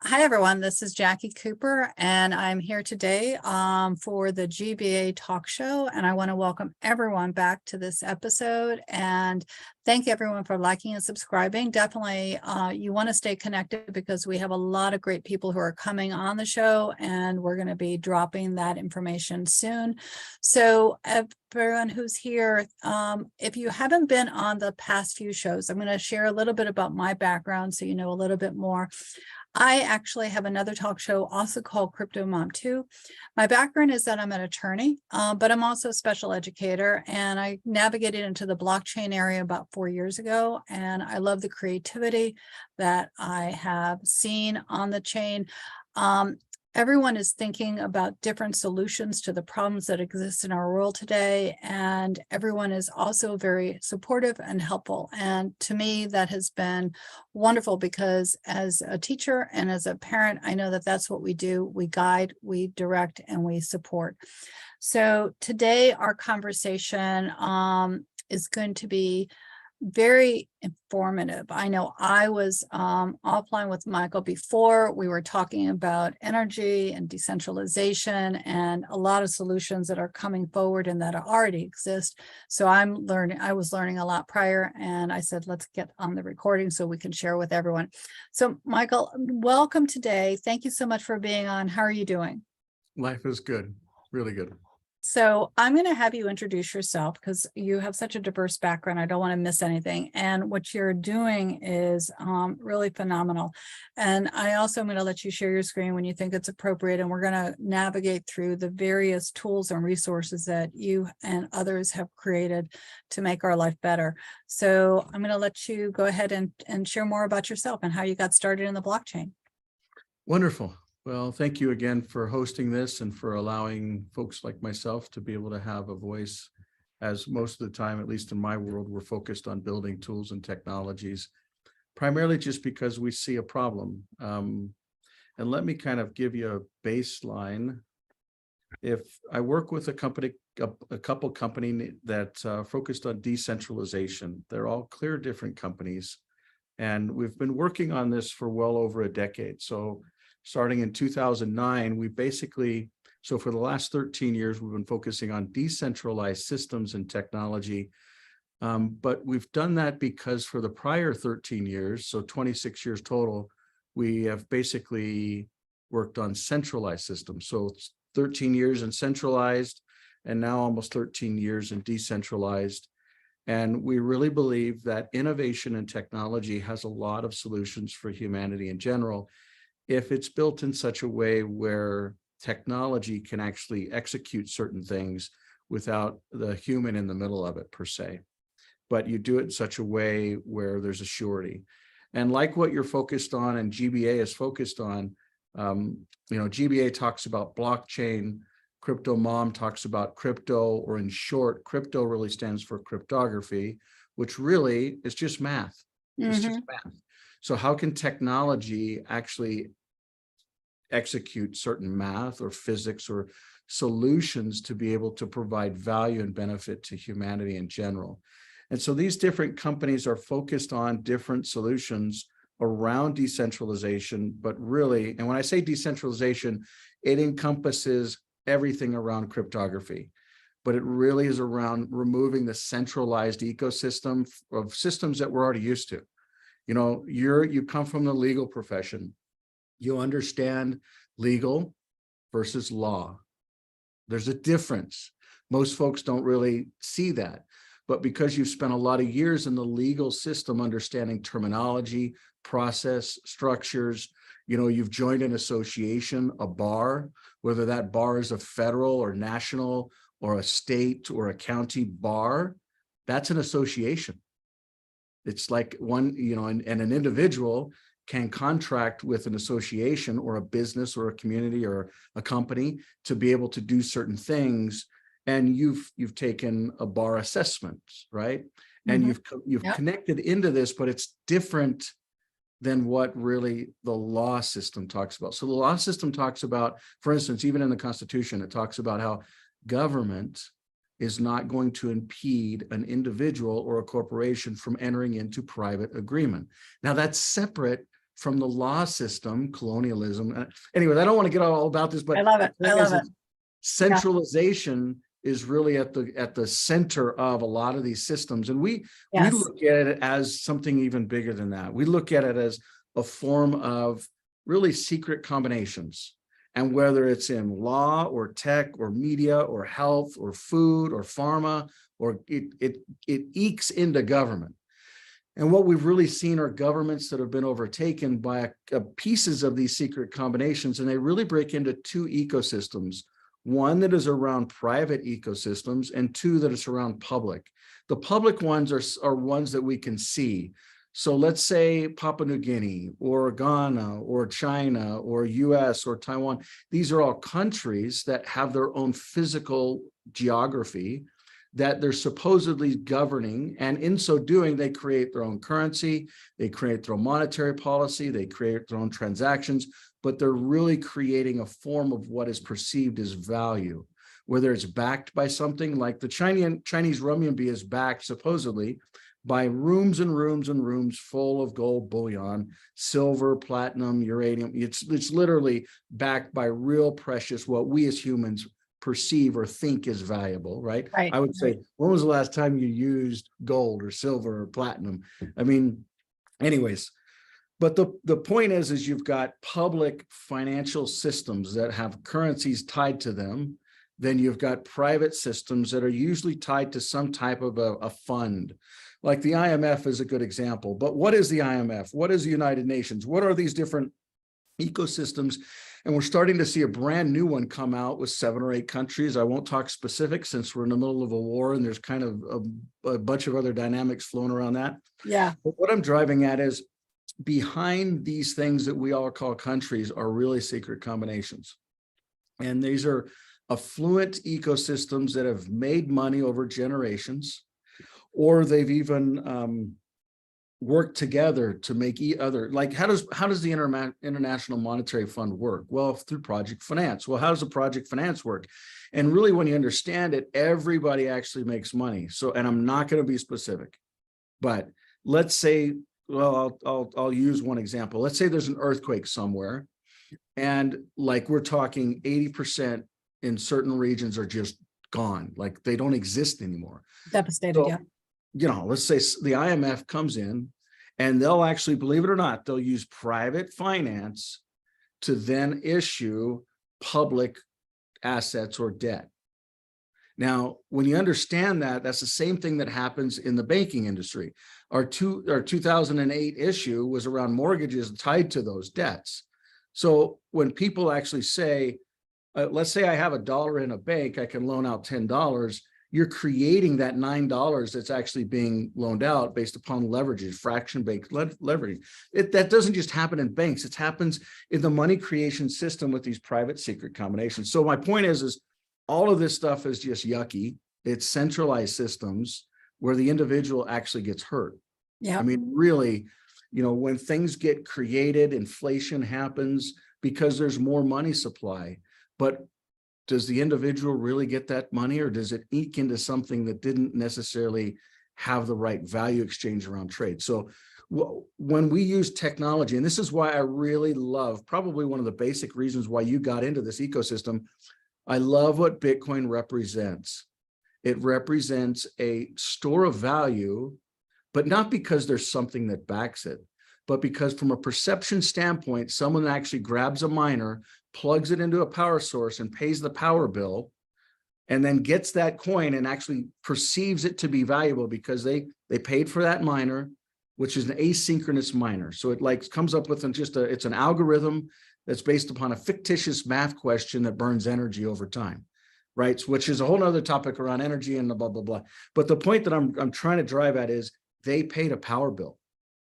Hi, everyone. This is Jackie Cooper, and I'm here today for the GBA talk show. And I want to welcome everyone back to this episode and thank everyone for liking and subscribing. Definitely, you want to stay connected because we have a lot of great people who are coming on the show, and we're going to be dropping that information soon. So everyone who's here, if you haven't been on the past few shows, I'm going to share a little bit about my background so you know a little bit more. I actually have another talk show also called Crypto Mom 2. My background is that I'm an attorney, but I'm also a special educator, and I navigated into the blockchain area about 4 years ago, and I love the creativity that I have seen on the chain. Everyone is thinking about different solutions to the problems that exist in our world today, and everyone is also very supportive and helpful. And to me, that has been wonderful because as a teacher and as a parent, I know that that's what we do. We guide, we direct, and we support. So today, our conversation is going to be very informative. I know I was offline with Michael before. We were talking about energy and decentralization and a lot of solutions that are coming forward and that already exist. So I was learning a lot prior, and I said, let's get on the recording so we can share with everyone. So Michael, welcome today. Thank you so much for being on. How are you doing? Life is good, really good. So I'm going to have you introduce yourself because you have such a diverse background. I don't want to miss anything. And what you're doing is really phenomenal. And I also am going to let you share your screen when you think it's appropriate. And we're going to navigate through the various tools and resources that you and others have created to make our life better. So I'm going to let you go ahead and share more about yourself and how you got started in the blockchain. Wonderful. Well, thank you again for hosting this and for allowing folks like myself to be able to have a voice, as most of the time, at least in my world, we're focused on building tools and technologies, primarily just because we see a problem. And let me kind of give you a baseline. If I work with a couple companies that focused on decentralization, they're all clear different companies. And we've been working on this for well over a decade. So starting in 2009, so for the last 13 years, we've been focusing on decentralized systems and technology. But we've done that because for the prior 13 years, so 26 years total, we have basically worked on centralized systems. So it's 13 years in centralized, and now almost 13 years in decentralized. And we really believe that innovation and technology has a lot of solutions for humanity in general, if it's built in such a way where technology can actually execute certain things without the human in the middle of it per se. But you do it in such a way where there's a surety. And like what you're focused on and GBA is focused on, GBA talks about blockchain, Crypto Mom talks about crypto, or in short, crypto really stands for cryptography, which really is just math. It's just math. So how can technology actually execute certain math or physics or solutions to be able to provide value and benefit to humanity in general? And so these different companies are focused on different solutions around decentralization, but really, and when I say decentralization, it encompasses everything around cryptography, but it really is around removing the centralized ecosystem of systems that we're already used to. You come from the legal profession. You understand legal versus law. There's a difference. Most folks don't really see that. But because you've spent a lot of years in the legal system understanding terminology, process, structures, you've joined an association, a bar, whether that bar is a federal or national or a state or a county bar, that's an association. It's like one, and an individual can contract with an association or a business or a community or a company to be able to do certain things. And you've taken a bar assessment, right? And you've connected into this, but it's different than what really the law system talks about. So the law system talks about, for instance, even in the Constitution, it talks about how government is not going to impede an individual or a corporation from entering into private agreement. Now that's separate from the law system, colonialism. Anyways, I don't want to get all about this, but I love it. the I thing love is, it. centralization is really at the center of a lot of these systems. And we Yes. look at it as something even bigger than that. We look at it as a form of really secret combinations. And whether it's in law or tech or media or health or food or pharma, or it ekes into government. And what we've really seen are governments that have been overtaken by pieces of these secret combinations, and they really break into two ecosystems. One that is around private ecosystems, and two that is around public. The public ones are ones that we can see. So let's say Papua New Guinea or Ghana or China or US or Taiwan. These are all countries that have their own physical geography that they're supposedly governing. And in so doing, they create their own currency, they create their own monetary policy, they create their own transactions, but they're really creating a form of what is perceived as value, whether it's backed by something like the Chinese renminbi is backed supposedly by rooms and rooms and rooms full of gold bullion, silver, platinum, uranium. It's literally backed by real precious, what we as humans perceive or think is valuable, right? Right. I would say, when was the last time you used gold or silver or platinum? I mean, anyways, but the point is you've got public financial systems that have currencies tied to them. Then you've got private systems that are usually tied to some type of a fund. Like the IMF is a good example. But what is the IMF? What is the United Nations? What are these different ecosystems? And we're starting to see a brand new one come out with 7 or 8 countries. I won't talk specifics since we're in the middle of a war and there's kind of a bunch of other dynamics flowing around that. Yeah. But what I'm driving at is behind these things that we all call countries are really secret combinations. And these are affluent ecosystems that have made money over generations, or they've even worked together to make other, like how does the International Monetary Fund work? Well, through project finance. Well, how does the project finance work? And really, when you understand it, everybody actually makes money. So, and I'm not going to be specific, but let's say, well, I'll use one example. Let's say there's an earthquake somewhere, and like we're talking 80% in certain regions are just gone, like they don't exist anymore. Devastated, So, yeah. you know, let's say the IMF comes in and they'll actually, believe it or not, they'll use private finance to then issue public assets or debt. Now, when you understand that, that's the same thing that happens in the banking industry. Our 2008 issue was around mortgages tied to those debts. So when people actually say, let's say I have $1 in a bank, I can loan out $10. You're creating that $9 that's actually being loaned out based upon leverages, fraction-based leveraging. That doesn't just happen in banks. It happens in the money creation system with these private secret combinations. So my point is all of this stuff is just yucky. It's centralized systems where the individual actually gets hurt. Yeah. I mean, really, you know, when things get created, inflation happens because there's more money supply. But does the individual really get that money, or does it eke into something that didn't necessarily have the right value exchange around trade? So when we use technology, and this is why I really love, probably one of the basic reasons why you got into this ecosystem, I love what Bitcoin represents. It represents a store of value, but not because there's something that backs it, but because from a perception standpoint, someone actually grabs a miner, plugs it into a power source and pays the power bill, and then gets that coin and actually perceives it to be valuable because they paid for that miner, which is an asynchronous miner. So it like comes up with it's an algorithm that's based upon a fictitious math question that burns energy over time, right? Which is a whole nother topic around energy and blah, blah, blah. But the point that I'm trying to drive at is they paid a power bill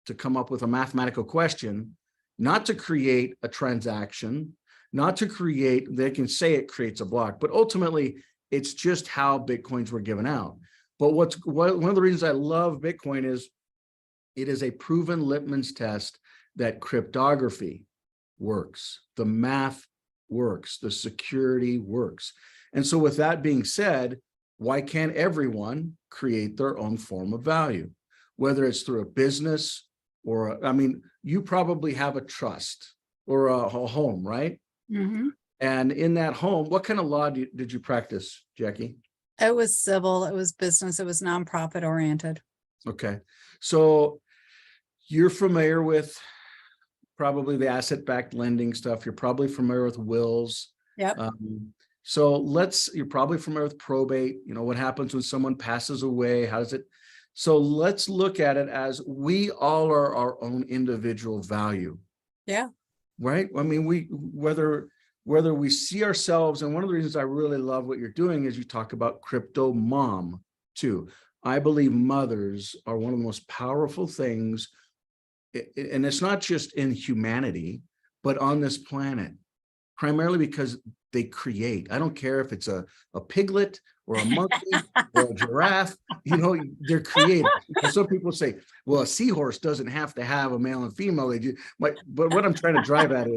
to come up with a mathematical question, not to create a transaction, not to create, they can say it creates a block, but ultimately it's just how Bitcoins were given out. But one of the reasons I love Bitcoin is it is a proven litmus test that cryptography works, the math works, the security works. And so with that being said, why can't everyone create their own form of value? Whether it's through a business or, I mean, you probably have a trust or a home, right? Mhm. And in that home, what kind of law did you practice, Jackie? It was civil, it was business, it was nonprofit oriented. Okay. So you're familiar with probably the asset-backed lending stuff. You're probably familiar with wills. Yep. So you're probably familiar with probate, what happens when someone passes away, how does it? So let's look at it as we all are our own individual value. Yeah. Right? I mean, whether we see ourselves, and one of the reasons I really love what you're doing is you talk about crypto mom too. I believe mothers are one of the most powerful things, and it's not just in humanity, but on this planet, primarily because they create. I don't care if it's a piglet or a monkey or a giraffe, they're creative. Some people say, well, a seahorse doesn't have to have a male and female. But what I'm trying to drive at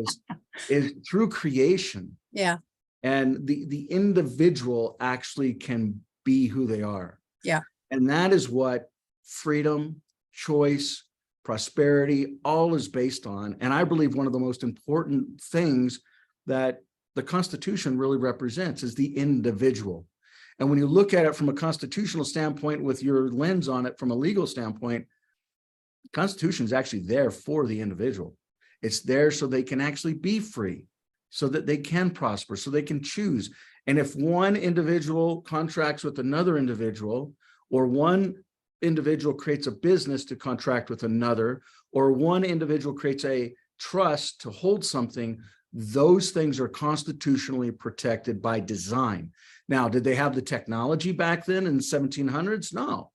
is through creation. Yeah. And the individual actually can be who they are. Yeah. And that is what freedom, choice, prosperity, all is based on. And I believe one of the most important things that the Constitution really represents is the individual. And when you look at it from a constitutional standpoint with your lens on it from a legal standpoint, the Constitution is actually there for the individual. It's there so they can actually be free, so that they can prosper, so they can choose. And if one individual contracts with another individual, or one individual creates a business to contract with another, or one individual creates a trust to hold something, those things are constitutionally protected by design. Now, did they have the technology back then in the 1700s? No.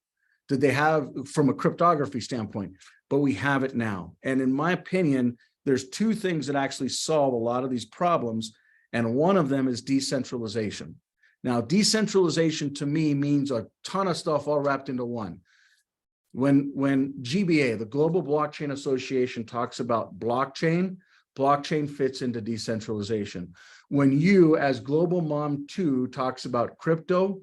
Did they have from a cryptography standpoint? But we have it now. And in my opinion, there's two things that actually solve a lot of these problems. And one of them is decentralization. Now, decentralization to me means a ton of stuff all wrapped into one. When GBA, the Global Blockchain Association, talks about blockchain fits into decentralization. When you, as Global Mom 2, talks about Crypto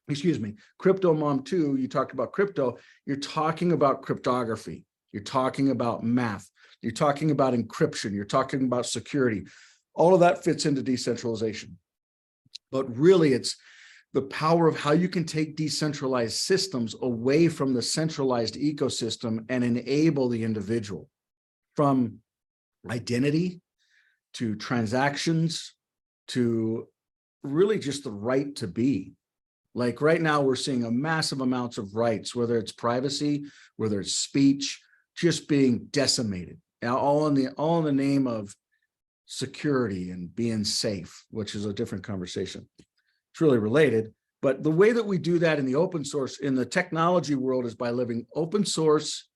Mom 2, you talked about crypto, you're talking about cryptography, you're talking about math, you're talking about encryption, you're talking about security. All of that fits into decentralization. But really, it's the power of how you can take decentralized systems away from the centralized ecosystem and enable the individual, from identity to transactions to really just the right to be. Like right now, we're seeing a massive amounts of rights, whether it's privacy, whether it's speech, just being decimated. Now, all in the name of security and being safe, which is a different conversation. It's really related, but the way that we do that in the open source, in the technology world, is by living open source,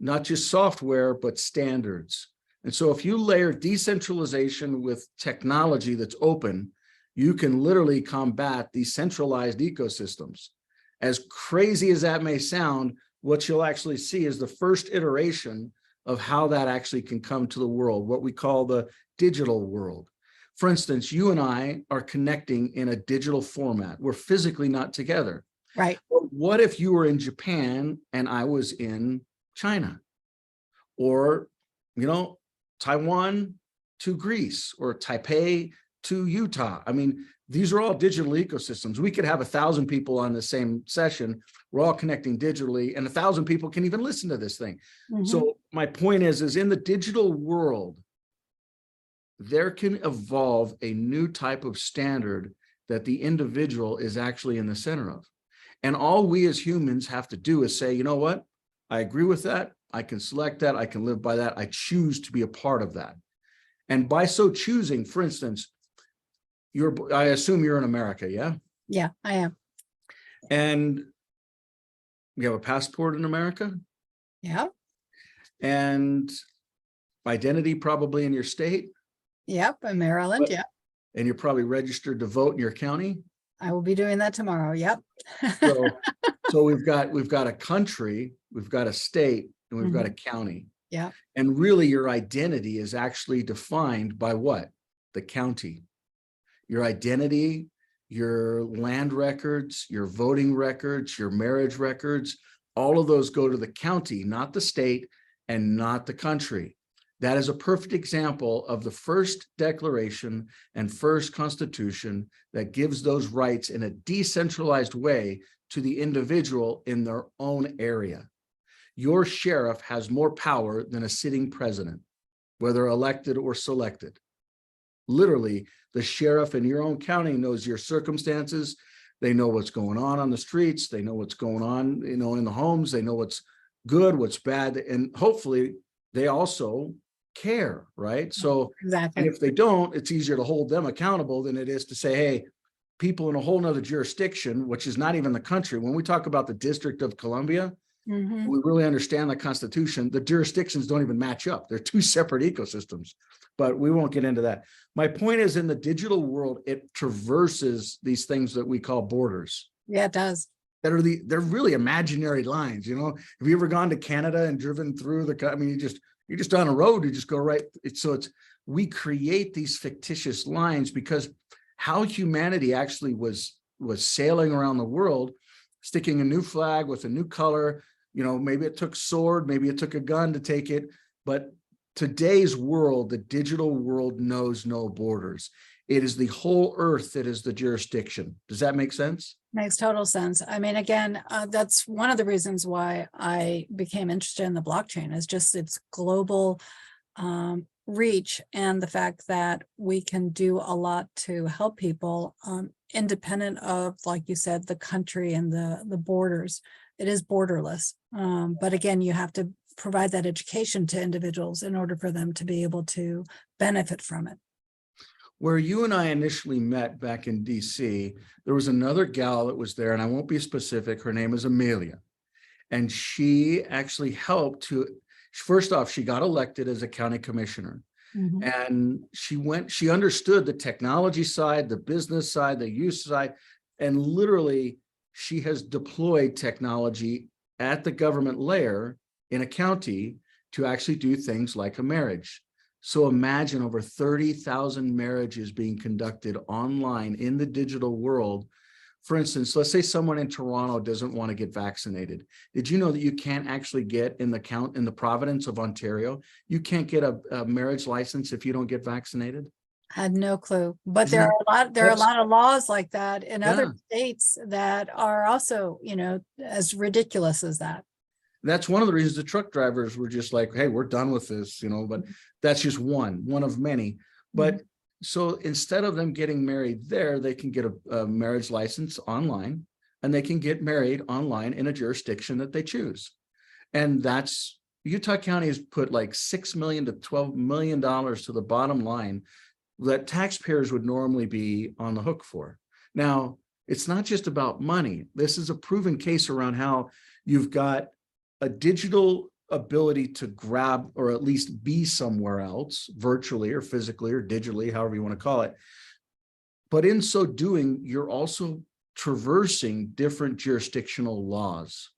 not just software, but standards. And so if you layer decentralization with technology that's open, you can literally combat these centralized ecosystems. As crazy as that may sound, what you'll actually see is the first iteration of how that actually can come to the world, what we call the digital world. For instance, you and I are connecting in a digital format. We're physically not together. Right. But what if you were in Japan and I was in China? Or, Taiwan to Greece, or Taipei to Utah. I mean, these are all digital ecosystems. We could have 1,000 people on the same session. We're all connecting digitally, and 1,000 people can even listen to this thing. Mm-hmm. So my point is in the digital world, there can evolve a new type of standard that the individual is actually in the center of. And all we as humans have to do is say, you know what? I agree with that. I can select that. I can live by that. I choose to be a part of that. And by so choosing, for instance, I assume you're in America, yeah? Yeah, I am. And you have a passport in America? Yeah. And identity probably in your state? Yep, in Maryland, yeah. And you're probably registered to vote in your county? I will be doing that tomorrow, yep. So we've got a country, we've got a state, and we've got a county. Yeah. And really your identity is actually defined by what? The county. Your identity, your land records, your voting records, your marriage records, all of those go to the county, not the state and not the country. That is a perfect example of the first declaration and first constitution that gives those rights in a decentralized way to the individual in their own area. Your sheriff has more power than a sitting president, whether elected or selected. Literally, the sheriff in your own county knows your circumstances. They know what's going on the streets. They know what's going on, in the homes. They know what's good, what's bad, and hopefully they also care, right? So, Exactly. and if they don't, it's easier to hold them accountable than it is to say, hey, people in a whole nother jurisdiction, which is not even the country. When we talk about the District of Columbia, we really understand the Constitution. The jurisdictions don't even match up. They're two separate ecosystems, but we won't get into that. My point is, in the digital world, it traverses these things that we call borders. Yeah, it does. They're really imaginary lines. Have you ever gone to Canada and driven through you're just on a road, you just go right. We create these fictitious lines because how humanity actually was sailing around the world, sticking a new flag with a new color. Maybe it took sword, maybe it took a gun to take it, but today's world, the digital world, knows no borders. It is the whole earth that is the jurisdiction. Does that make sense? Makes total sense. I mean, again, that's one of the reasons why I became interested in the blockchain, is just its global reach and the fact that we can do a lot to help people independent of, like you said, the country and the borders. It is borderless. But again, you have to provide that education to individuals in order for them to be able to benefit from it. Where you and I initially met back in DC, there was another gal that was there, and I won't be specific. Her name is Amelia. And she actually helped first off, she got elected as a county commissioner. And she understood the technology side, the business side, the use side, and literally she has deployed technology at the government layer in a county to actually do things like a marriage. So imagine over 30,000 marriages being conducted online in the digital world. For instance, let's say someone in Toronto doesn't want to get vaccinated. Did you know that you can't actually get in the province of Ontario, you can't get a marriage license if you don't get vaccinated? Had no clue, but there are a lot of laws like that in other states that are also, as ridiculous as that. That's one of the reasons the truck drivers were just like, hey, we're done with this, but that's just one of many. But so instead of them getting married there, they can get a marriage license online, and they can get married online in a jurisdiction that they choose. And that's, Utah County has put like $6 million to $12 million to the bottom line that taxpayers would normally be on the hook for. Now, it's not just about money. This is a proven case around how you've got a digital ability to grab, or at least be somewhere else, virtually or physically or digitally, however you want to call it. But in so doing, you're also traversing different jurisdictional laws.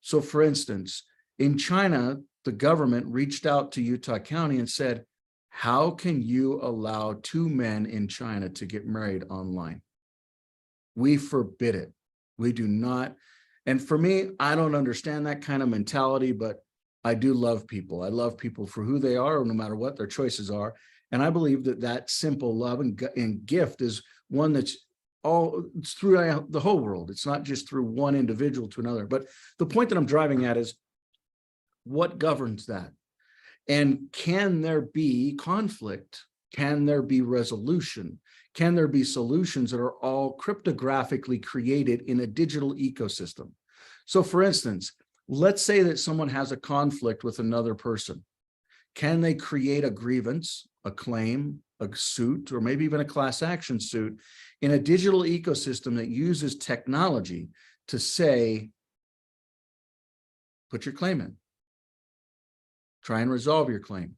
So for instance, in China, the government reached out to Utah County and said, how can you allow two men in China to get married online? We forbid it. We do not. And for me, I don't understand that kind of mentality, but I do love people. I love people for who they are, no matter what their choices are. And I believe that simple love and gift is one that's it's through the whole world. It's not just through one individual to another. But the point that I'm driving at is, what governs that? And can there be conflict? Can there be resolution? Can there be solutions that are all cryptographically created in a digital ecosystem? So for instance, let's say that someone has a conflict with another person. Can they create a grievance, a claim, a suit, or maybe even a class action suit in a digital ecosystem that uses technology to say, put your claim in, try and resolve your claim,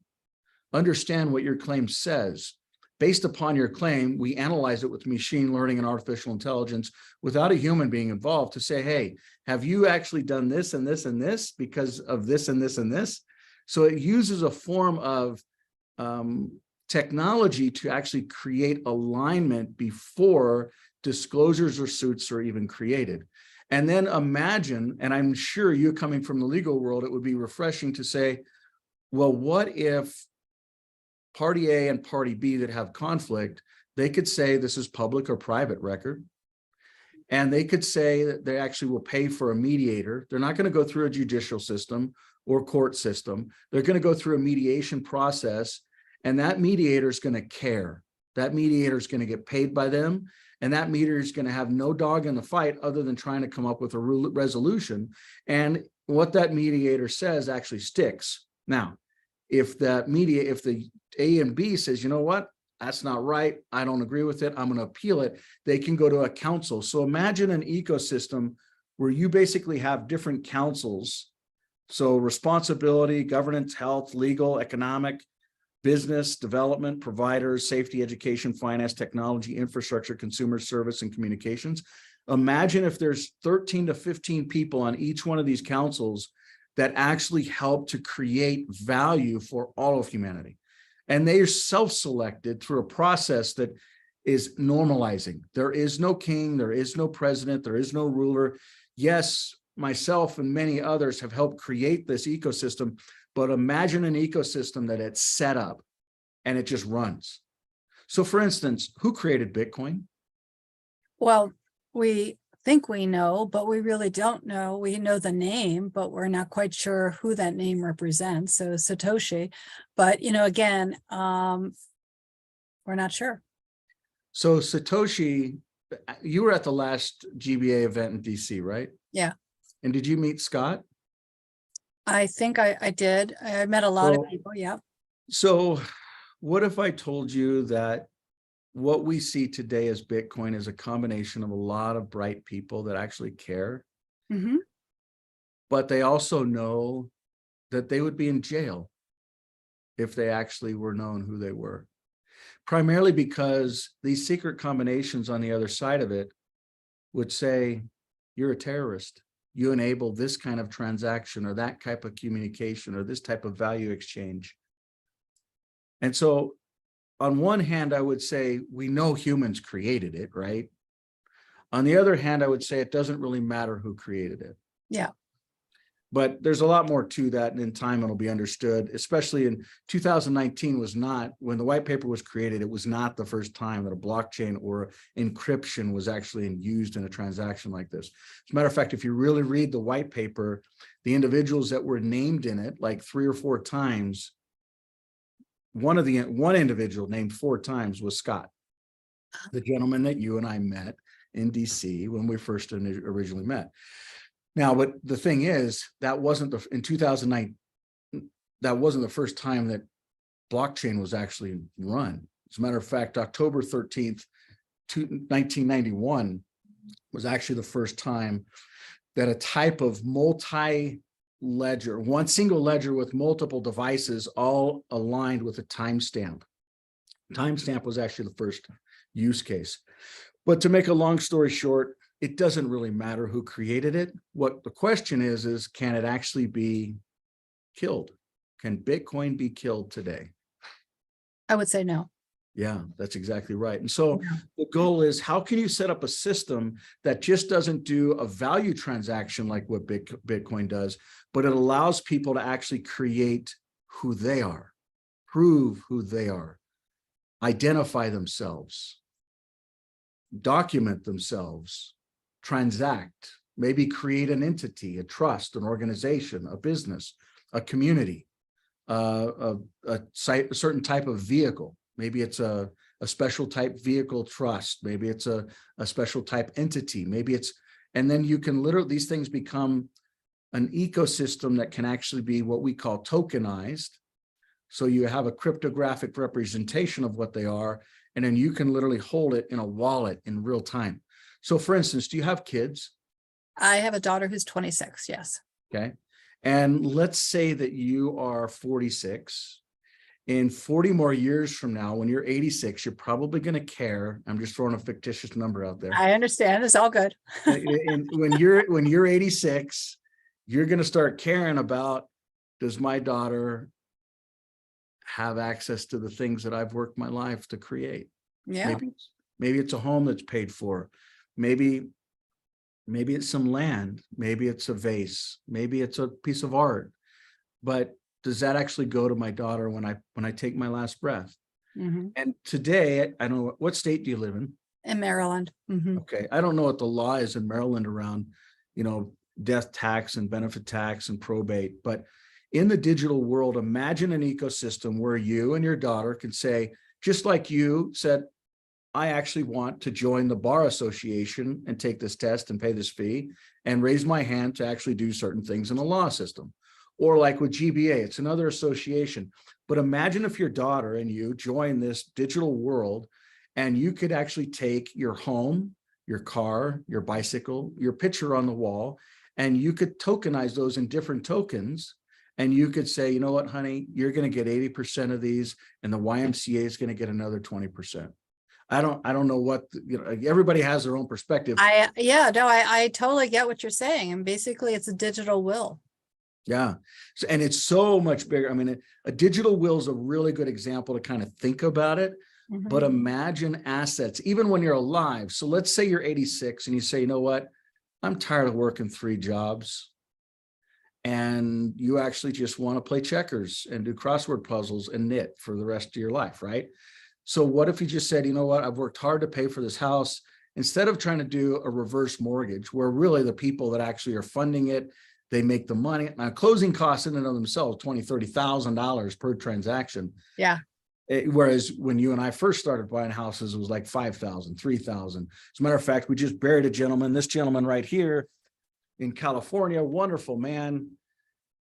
understand what your claim says. Based upon your claim, we analyze it with machine learning and artificial intelligence without a human being involved to say, hey, have you actually done this and this and this because of this and this and this? So it uses a form of technology to actually create alignment before disclosures or suits are even created. And then imagine, and I'm sure you coming from the legal world, it would be refreshing to say, Well, what if party A and party B that have conflict, they could say this is public or private record. And they could say that they actually will pay for a mediator. They're not going to go through a judicial system or court system. They're going to go through a mediation process, and that mediator is going to care. That mediator is going to get paid by them, and that mediator is going to have no dog in the fight other than trying to come up with a resolution. And what that mediator says actually sticks. Now, if the A and B says, you know what, that's not right, I don't agree with it, I'm going to appeal it, they can go to a council. So imagine an ecosystem where you basically have different councils. So responsibility, governance, health, legal, economic, business, development, providers, safety, education, finance, technology, infrastructure, consumer service, and communications. Imagine if there's 13 to 15 people on each one of these councils that actually help to create value for all of humanity. And they are self-selected through a process that is normalizing. There is no king, there is no president, there is no ruler. Yes, myself and many others have helped create this ecosystem, but imagine an ecosystem that it's set up and it just runs. So for instance, who created Bitcoin? Well, we think we know, but we really don't know. We know the name, but we're not quite sure who that name represents. So Satoshi, but again, we're not sure. So Satoshi, you were at the last GBA event in DC, right? Yeah. And did you meet Scott? I think I did. I met a lot of people. Yeah. So what if I told you that what we see today as Bitcoin is a combination of a lot of bright people that actually care, but they also know that they would be in jail if they actually were known who they were, primarily because these secret combinations on the other side of it would say, you're a terrorist. You enable this kind of transaction or that type of communication or this type of value exchange. And so on one hand, I would say we know humans created it, right? On the other hand, I would say it doesn't really matter who created it. Yeah. But there's a lot more to that, and in time it'll be understood, especially in 2019 was not, when the white paper was created, it was not the first time that a blockchain or encryption was actually used in a transaction like this. As a matter of fact, if you really read the white paper, the individuals that were named in it like 3 or 4 times, one individual named 4 times was Scott, the gentleman that you and I met in DC when we first originally met. Now, but the thing is, that wasn't in 2009, that wasn't the first time that blockchain was actually run. As a matter of fact, October 13th, 1991 was actually the first time that a type of multi-ledger, one single ledger with multiple devices all aligned with a timestamp. Timestamp was actually the first use case. But to make a long story short, it doesn't really matter who created it. What the question is can it actually be killed? Can Bitcoin be killed today? I would say no. Yeah, that's exactly right. And so the goal is, how can you set up a system that just doesn't do a value transaction like what Bitcoin does, but it allows people to actually create who they are, prove who they are, identify themselves, document themselves, transact, maybe create an entity, a trust, an organization, a business, a community, a certain type of vehicle. Maybe it's a special type vehicle trust. Maybe it's a special type entity. Maybe it's, and then you can literally, these things become an ecosystem that can actually be what we call tokenized. So you have a cryptographic representation of what they are, and then you can literally hold it in a wallet in real time. So for instance, do you have kids? I have a daughter who's 26. Yes. Okay. And let's say that you are 46. In 40 more years from now, when you're 86, you're probably going to care. I'm just throwing a fictitious number out there. I understand. It's all good. And when you're 86, you're going to start caring about, does my daughter have access to the things that I've worked my life to create? Yeah. Maybe it's a home that's paid for. Maybe it's some land. Maybe it's a vase. Maybe it's a piece of art. But does that actually go to my daughter when I take my last breath? Mhm. And today, I don't know, what state do you live in? In Maryland. Mhm. Okay, I don't know what the law is in Maryland around, death tax and benefit tax and probate, but in the digital world, imagine an ecosystem where you and your daughter can say, just like you said, I actually want to join the bar association and take this test and pay this fee and raise my hand to actually do certain things in the law system. Or like with GBA, it's another association. But imagine if your daughter and you join this digital world and you could actually take your home, your car, your bicycle, your picture on the wall, and you could tokenize those in different tokens. And you could say, you know what, honey, you're going to get 80% of these and the YMCA is going to get another 20%. I don't know what, everybody has their own perspective. I totally get what you're saying. And basically it's a digital will. Yeah. So, and it's so much bigger. I mean, a digital will is a really good example to kind of think about it. Mhm. But imagine assets, even when you're alive. So let's say you're 86 and you say, you know what, I'm tired of working 3 jobs. And you actually just want to play checkers and do crossword puzzles and knit for the rest of your life, right? So what if you just said, you know what, I've worked hard to pay for this house. Instead of trying to do a reverse mortgage, where really the people that actually are funding it, they make the money. Now, closing costs in and of themselves, $20,000, $30,000 per transaction. Yeah. Whereas when you and I first started buying houses, it was like 5,000, 3,000. As a matter of fact, we just buried a gentleman, this gentleman right here in California, wonderful man.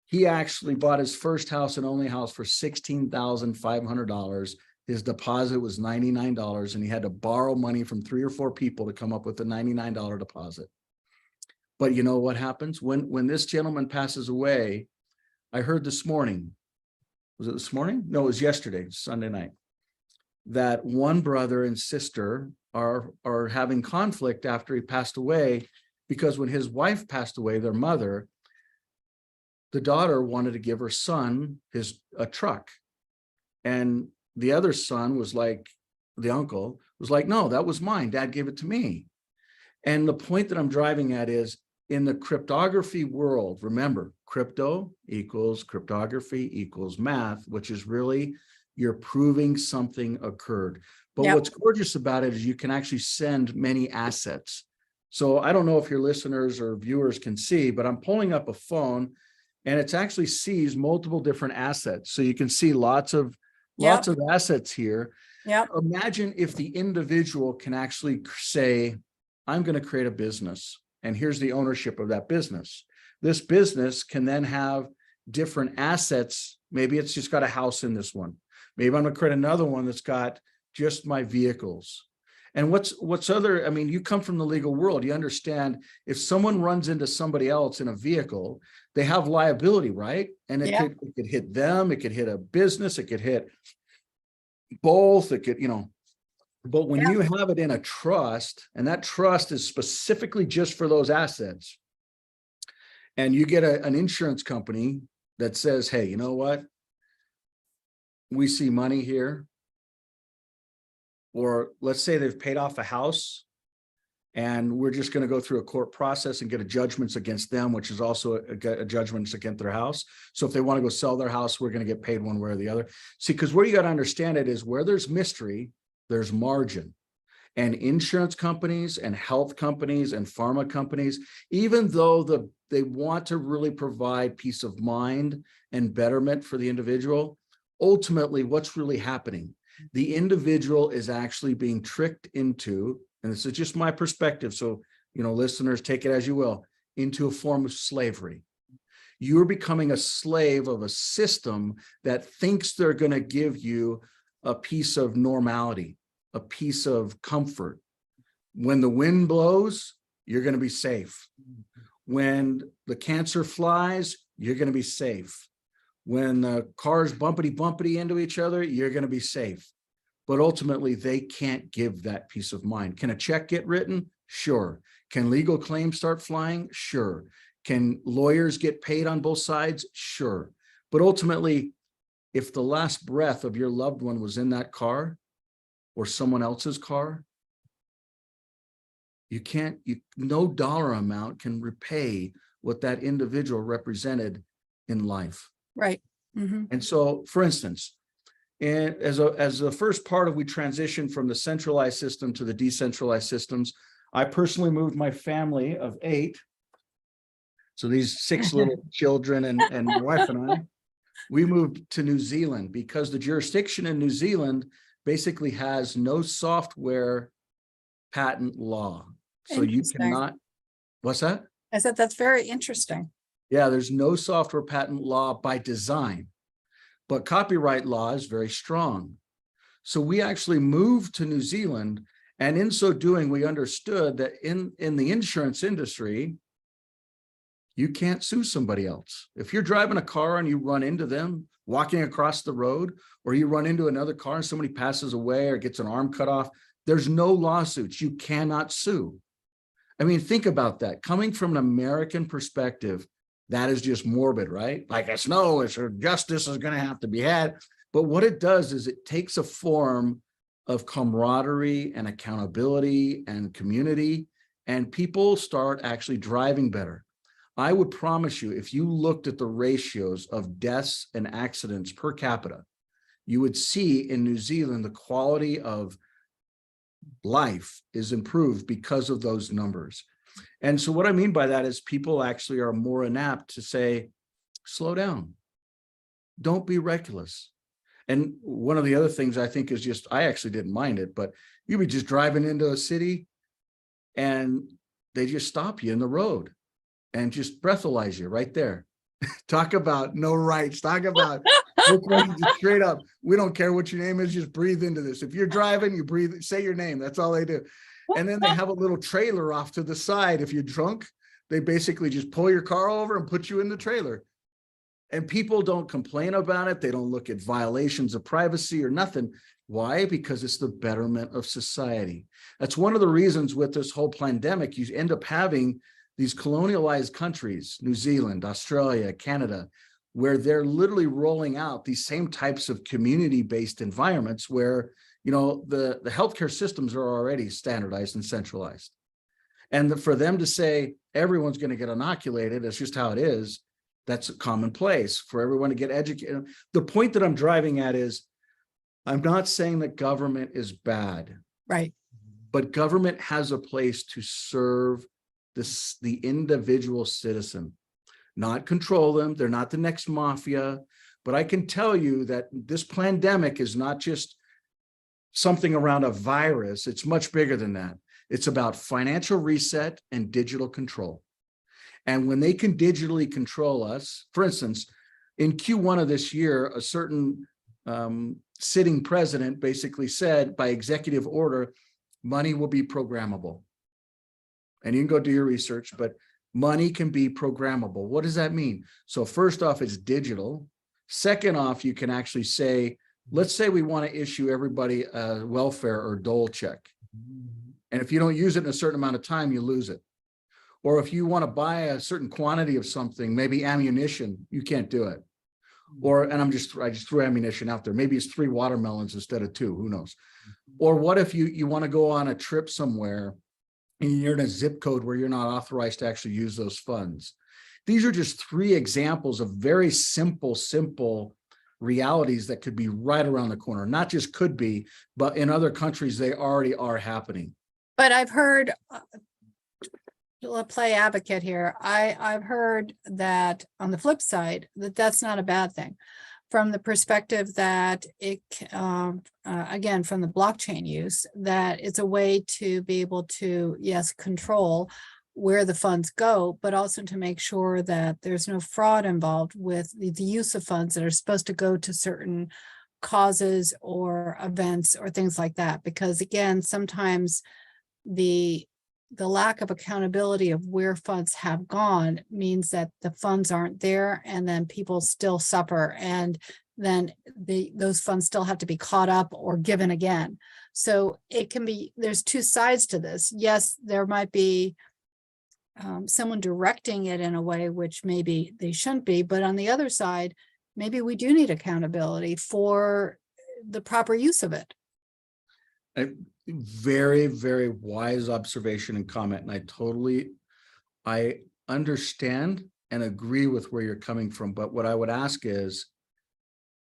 He actually bought his first house and only house for $16,500. His deposit was $99 and he had to borrow money from 3 or 4 people to come up with a $99 deposit. But you know what happens when this gentleman passes away? I heard this morning, was it this morning? No, it was yesterday, Sunday night, that one brother and sister are having conflict after he passed away, because when his wife passed away, their mother, the daughter wanted to give her son a truck. And the other son was like, the uncle was like, no, that was mine. Dad gave it to me. And the point that I'm driving at is, in the cryptography world, remember, crypto equals cryptography equals math, which is really you're proving something occurred. But Yep. What's gorgeous about it is you can actually send many assets. So I don't know if your listeners or viewers can see, but I'm pulling up a phone and it's actually sees multiple different assets. So you can see lots of assets here. Yep. Imagine if the individual can actually say, I'm going to create a business and here's the ownership of that business. This business can then have different assets. Maybe it's just got a house in this one. Maybe I'm going to create another one that's got just my vehicles. And what's other, I mean, you come from the legal world, you understand if someone runs into somebody else in a vehicle, they have liability, right? And it could hit them, it could hit a business, it could hit both, it could, but when you have it in a trust, and that trust is specifically just for those assets, and you get an insurance company that says, hey, you know what? We see money here. Or let's say they've paid off a house and we're just going to go through a court process and get a judgment against them, which is also a judgment against their house. So if they want to go sell their house, we're going to get paid one way or the other. See, because where you got to understand it is where there's mystery, there's margin. And insurance companies and health companies and pharma companies, even though they want to really provide peace of mind and betterment for the individual, ultimately what's really happening? The individual is actually being tricked into, and this is just my perspective, so listeners, take it as you will, into a form of slavery. You're becoming a slave of a system that thinks they're going to give you a piece of normality, a piece of comfort. When the wind blows, you're going to be safe. When the cancer flies, you're going to be safe. When the cars bumpity into each other, you're going to be safe. But ultimately, they can't give that peace of mind. Can a check get written? Sure. Can legal claims start flying? Sure. Can lawyers get paid on both sides? Sure. But ultimately, if the last breath of your loved one was in that car or someone else's car, no dollar amount can repay what that individual represented in life. Right. Mhm. And so, for instance, and as the first part of we transitioned from the centralized system to the decentralized systems, I personally moved my family of 8. So these 6 little children and my wife and I, we moved to New Zealand because the jurisdiction in New Zealand basically has no software patent law. So you Interesting. cannot, what's that? I said, that's very interesting. Yeah, there's no software patent law by design, but copyright law is very strong. So we actually moved to New Zealand, and in so doing, we understood that in the insurance industry, you can't sue somebody else. If you're driving a car and you run into them walking across the road, or you run into another car and somebody passes away or gets an arm cut off, there's no lawsuits. You cannot sue. I mean, think about that. Coming from an American perspective, that is just morbid, right? Like it's justice is going to have to be had. But what it does is it takes a form of camaraderie and accountability and community, and people start actually driving better. I would promise you, if you looked at the ratios of deaths and accidents per capita, you would see in New Zealand the quality of life is improved because of those numbers. And so what I mean by that is people actually are more inapt to say, slow down, don't be reckless. And one of the other things I think is just, I actually didn't mind it, but you'd be just driving into a city and they just stop you in the road and just breathalyze you right there. Talk about no rights, talk about no questions, straight up. We don't care what your name is, just breathe into this. If you're driving, you breathe, say your name, that's all they do. And then they have a little trailer off to the side. If you're drunk, they basically just pull your car over and put you in the trailer. And people don't complain about it. They don't look at violations of privacy or nothing. Why? Because it's the betterment of society. That's one of the reasons with this whole pandemic, you end up having these colonialized countries, New Zealand, Australia, Canada, where they're literally rolling out these same types of community-based environments where, you know, the healthcare systems are already standardized and centralized. And for them to say everyone's going to get inoculated, that's just how it is, that's commonplace for everyone to get educated. The point that I'm driving at is, I'm not saying that government is bad. Right. But government has a place to serve the individual citizen, not control them. They're not the next mafia. But I can tell you that this pandemic is not just something around a virus. It's much bigger than that. It's about financial reset and digital control. And when they can digitally control us, for instance, in Q1 of this year, a certain sitting president basically said by executive order, money will be programmable. And you can go do your research, but money can be programmable. What does that mean? So first off, it's digital. Second off, you can actually say, let's say we want to issue everybody a welfare or dole check. And if you don't use it in a certain amount of time, you lose it. Or if you want to buy a certain quantity of something, maybe ammunition, you can't do it. Or, and I just threw ammunition out there. Maybe it's 3 watermelons instead of 2, who knows? Or what if you want to go on a trip somewhere and you're in a zip code where you're not authorized to actually use those funds? These are just 3 examples of very simple realities that could be right around the corner. Not just could be, but in other countries, they already are happening. But I've heard, to play advocate here, I've heard that on the flip side, that's not a bad thing. From the perspective that it, again, from the blockchain use, that it's a way to be able to, yes, control where the funds go, but also to make sure that there's no fraud involved with the use of funds that are supposed to go to certain causes or events or things like that. Because again, sometimes the lack of accountability of where funds have gone means that the funds aren't there, and then people still suffer, and then those funds still have to be caught up or given again. So it can be, there's 2 sides to this. Yes, there might be someone directing it in a way which maybe they shouldn't be, but on the other side, maybe we do need accountability for the proper use of it. Very, very wise observation and comment. And I understand and agree with where you're coming from. But what I would ask is,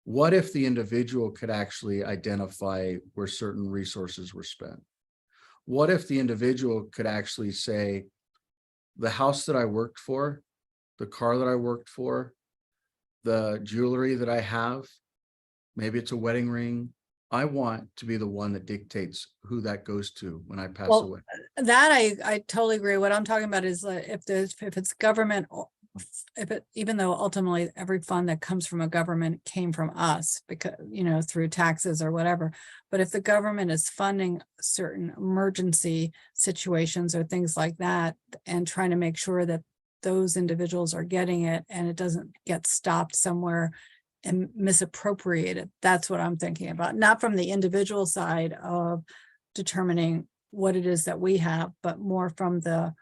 What if the individual could actually identify where certain resources were spent? What if the individual could actually say, the house that I worked for, the car that I worked for, the jewelry that I have, maybe it's a wedding ring, I want to be the one that dictates who that goes to when I pass Well, away. that I totally agree. What I'm talking about is if it's government, even though ultimately every fund that comes from a government came from us because, through taxes or whatever, but if the government is funding certain emergency situations or things like that and trying to make sure that those individuals are getting it and it doesn't get stopped somewhere and misappropriated, that's what I'm thinking about, not from the individual side of determining what it is that we have, but more from the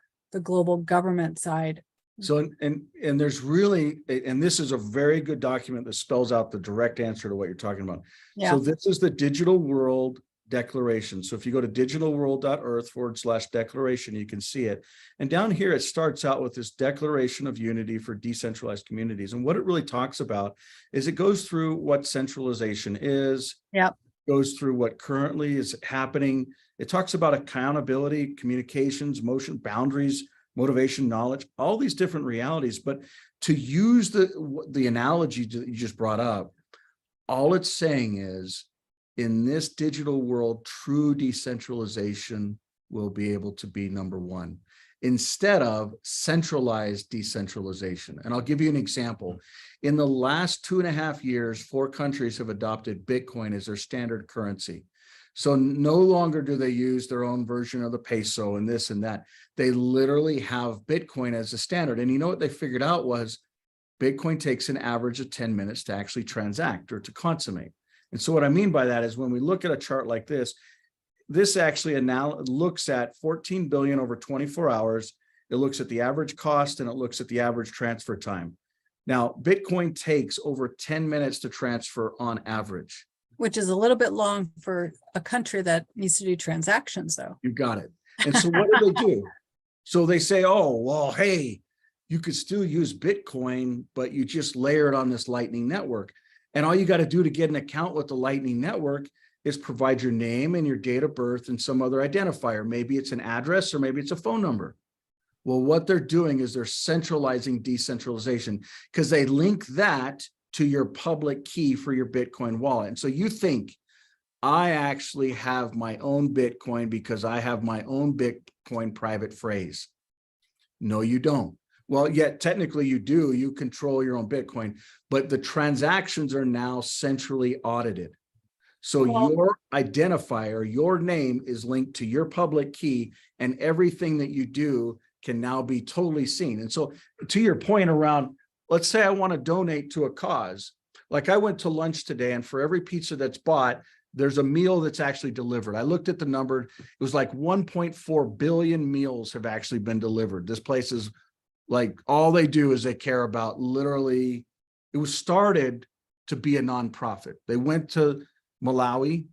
global government side. So, and there's really, and this is a very good document that spells out the direct answer to what you're talking about. Yeah. So this is the Digital World Declaration. So if you go to digitalworld.earth/declaration, you can see it. And down here, it starts out with this Declaration of Unity for Decentralized Communities. And what it really talks about is it goes through what centralization is, Yep. goes through what currently is happening. It talks about accountability, communications, motion, boundaries, motivation, knowledge, all these different realities. But to use the analogy that you just brought up, all it's saying is, in this digital world, true decentralization will be able to be number one, instead of centralized decentralization. And I'll give you an example. In the last 2.5 years, 4 countries have adopted Bitcoin as their standard currency. So no longer do they use their own version of the peso and this and that. They literally have Bitcoin as a standard. And you know what they figured out was Bitcoin takes an average of 10 minutes to actually transact or to consummate. And so what I mean by that is when we look at a chart like this actually now looks at 14 billion over 24 hours. It looks at the average cost and it looks at the average transfer time. Now, Bitcoin takes over 10 minutes to transfer on average. Which is a little bit long for a country that needs to do transactions, though. You got it. And so what do they do? So they say, oh, well, hey, you could still use Bitcoin, but you just layer it on this Lightning Network. And all you got to do to get an account with the Lightning Network is provide your name and your date of birth and some other identifier. Maybe it's an address or maybe it's a phone number. Well, what they're doing is they're centralizing decentralization because they link that to your public key for your Bitcoin wallet. And so you think, I actually have my own Bitcoin because I have my own Bitcoin private phrase. No, you don't. Well, yet technically you do. You control your own Bitcoin, but the transactions are now centrally audited. So your identifier, your name is linked to your public key, and everything that you do can now be totally seen. And so to your point around, let's say I want to donate to a cause. Like I went to lunch today, and for every pizza that's bought, there's a meal that's actually delivered. I looked at the number. It was like 1.4 billion meals have actually been delivered. This place is like, all they do is they care about literally, it was started to be a nonprofit. They went to Malawi,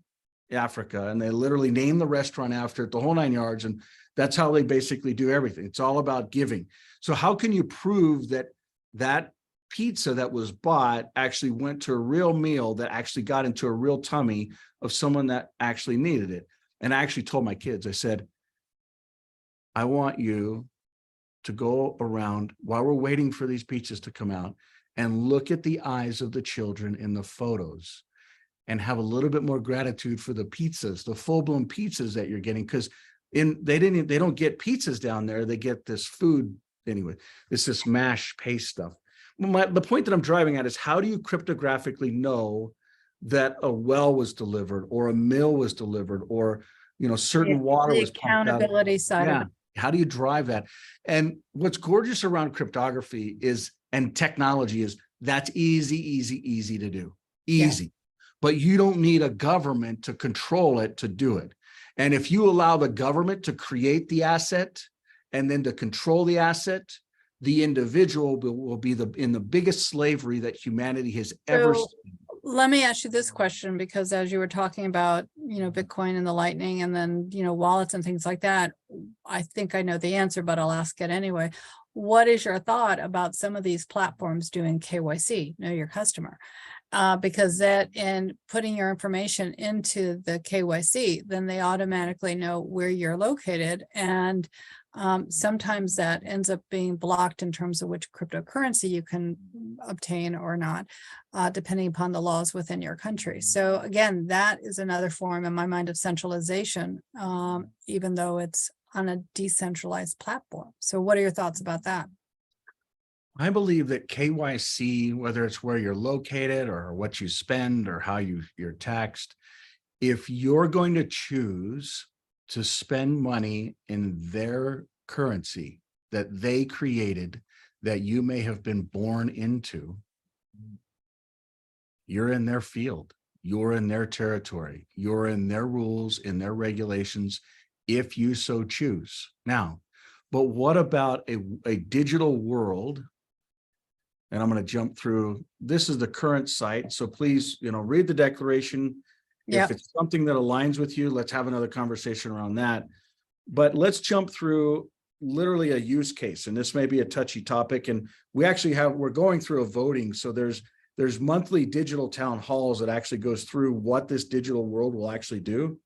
Africa, and they literally named the restaurant after it, the whole 9 yards. And that's how they basically do everything. It's all about giving. So how can you prove that that pizza that was bought actually went to a real meal that actually got into a real tummy of someone that actually needed it? And I actually told my kids, I said, I want you to go around while we're waiting for these pizzas to come out and look at the eyes of the children in the photos and have a little bit more gratitude for the pizzas, the full-blown pizzas that you're getting, because they don't get pizzas down there. They get this food anyway. It's this mash paste stuff. The point that I'm driving at is, how do you cryptographically know that a well was delivered or a mill was delivered or certain water was pumped out? Accountability side of it. How do you drive that? And what's gorgeous around cryptography is, and technology is, that's easy to do. Easy. Yeah. But you don't need a government to control it to do it. And if you allow the government to create the asset and then to control the asset, the individual will be in the biggest slavery that humanity has ever seen. Let me ask you this question, because as you were talking about, Bitcoin and the Lightning and then, wallets and things like that, I think I know the answer, but I'll ask it anyway. What is your thought about some of these platforms doing KYC, know your customer? because that in putting your information into the KYC, then they automatically know where you're located. And sometimes that ends up being blocked in terms of which cryptocurrency you can obtain or not, depending upon the laws within your country. So again, that is another form in my mind of centralization, even though it's on a decentralized platform. So what are your thoughts about that? I believe that KYC, whether it's where you're located or what you spend or how you're taxed, if you're going to choose to spend money in their currency that they created, that you may have been born into, you're in their field, you're in their territory, you're in their rules, in their regulations, if you so choose. Now, but what about a digital world? And I'm going to jump through. This is the current site. So please, read the declaration. Yeah. If it's something that aligns with you, let's have another conversation around that. But let's jump through literally a use case. And this may be a touchy topic. And we're going through a voting. So there's monthly digital town halls that actually goes through what this digital world will actually do.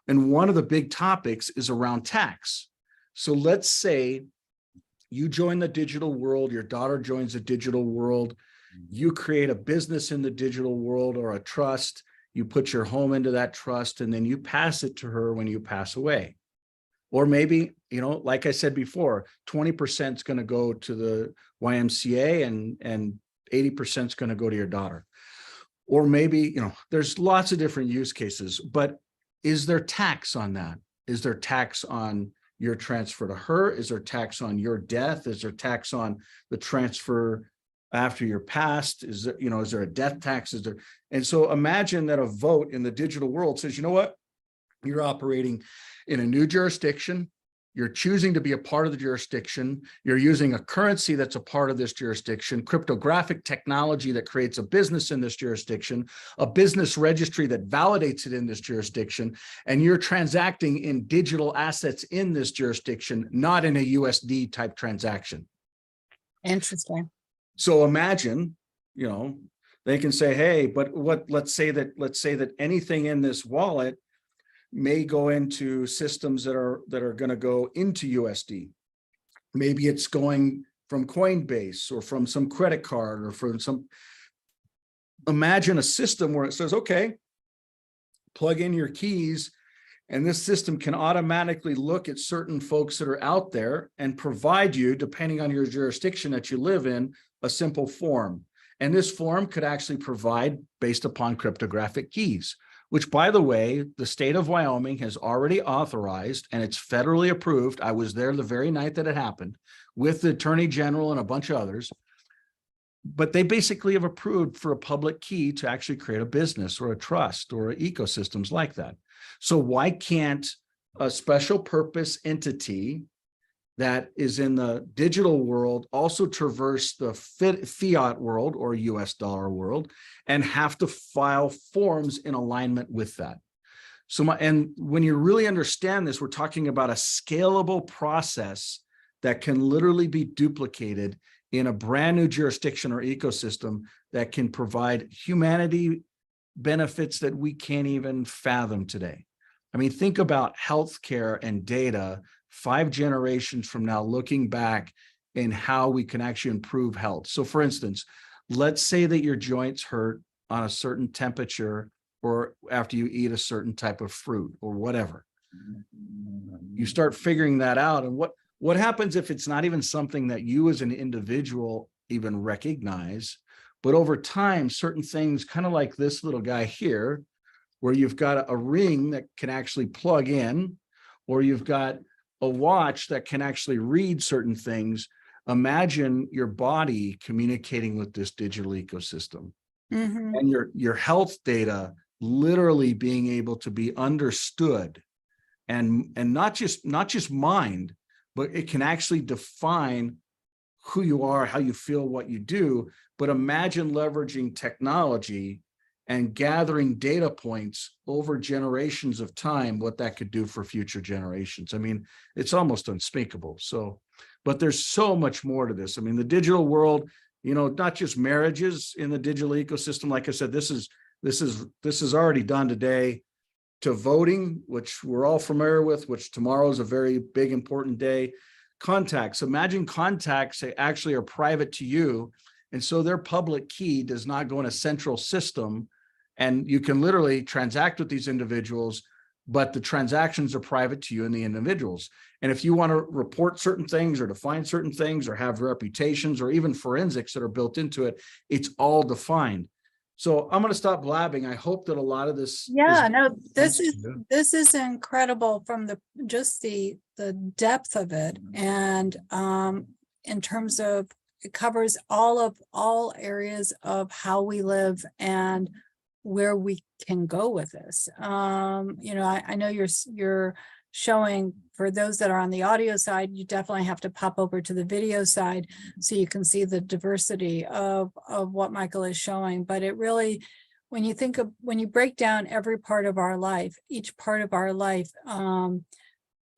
And one of the big topics is around tax. So let's say you join the digital world, your daughter joins the digital world, you create a business in the digital world or a trust, you put your home into that trust, and then you pass it to her when you pass away. Or maybe, like I said before, 20% is going to go to the YMCA and 80% is going to go to your daughter. Or maybe, there's lots of different use cases, but is there tax on that? Is there tax on your transfer to her? Is there tax on your death? Is there tax on the transfer after you're passed? Is there a death tax? And so imagine that a vote in the digital world says, you know what? You're operating in a new jurisdiction. You're choosing to be a part of the jurisdiction. You're using a currency that's a part of this jurisdiction, cryptographic technology that creates a business in this jurisdiction, a business registry that validates it in this jurisdiction, and you're transacting in digital assets in this jurisdiction, not in a USD type transaction. Interesting. So imagine, they can say, hey, but let's say that anything in this wallet may go into systems that are going to go into USD. Maybe it's going from Coinbase or from some credit card or from some. Imagine a system where it says, okay, plug in your keys, and this system can automatically look at certain folks that are out there and provide you, depending on your jurisdiction that you live in, a simple form. And this form could actually provide based upon cryptographic keys, which, by the way, the state of Wyoming has already authorized, and it's federally approved. I was there the very night that it happened with the Attorney General and a bunch of others. But they basically have approved for a public key to actually create a business or a trust or ecosystems like that. So why can't a special purpose entity that is in the digital world also traverse the fiat world or US dollar world and have to file forms in alignment with that? And when you really understand this, we're talking about a scalable process that can literally be duplicated in a brand new jurisdiction or ecosystem that can provide humanity benefits that we can't even fathom today. I mean, think about healthcare and data 5 generations from now, looking back in how we can actually improve health. So for instance, let's say that your joints hurt on a certain temperature or after you eat a certain type of fruit or whatever. You start figuring that out. And what happens if it's not even something that you as an individual even recognize, but over time, certain things, kind of like this little guy here, where you've got a ring that can actually plug in, or you've got a watch that can actually read certain things. Imagine your body communicating with this digital ecosystem, and your health data literally being able to be understood and not just mind, but it can actually define who you are, how you feel, what you do. But imagine leveraging technology and gathering data points over generations of time, what that could do for future generations. I mean, it's almost unspeakable. So, but there's so much more to this. I mean, the digital world not just marriages in the digital ecosystem. Like I said, this is already done today, to voting, which we're all familiar with, which tomorrow is a very big, important day. Contacts. Imagine contacts actually are private to you. And so their public key does not go in a central system. And you can literally transact with these individuals, but the transactions are private to you and the individuals. And if you want to report certain things or define certain things or have reputations or even forensics that are built into it, it's all defined. So I'm going to stop blabbing. I hope that a lot of this. This is incredible from the depth of it. And in terms of, it covers all areas of how we live and where we can go with this. I know you're showing, for those that are on the audio side, you definitely have to pop over to the video side so you can see the diversity of what Michael is showing. But it really, when you break down every part of our life, each part of our life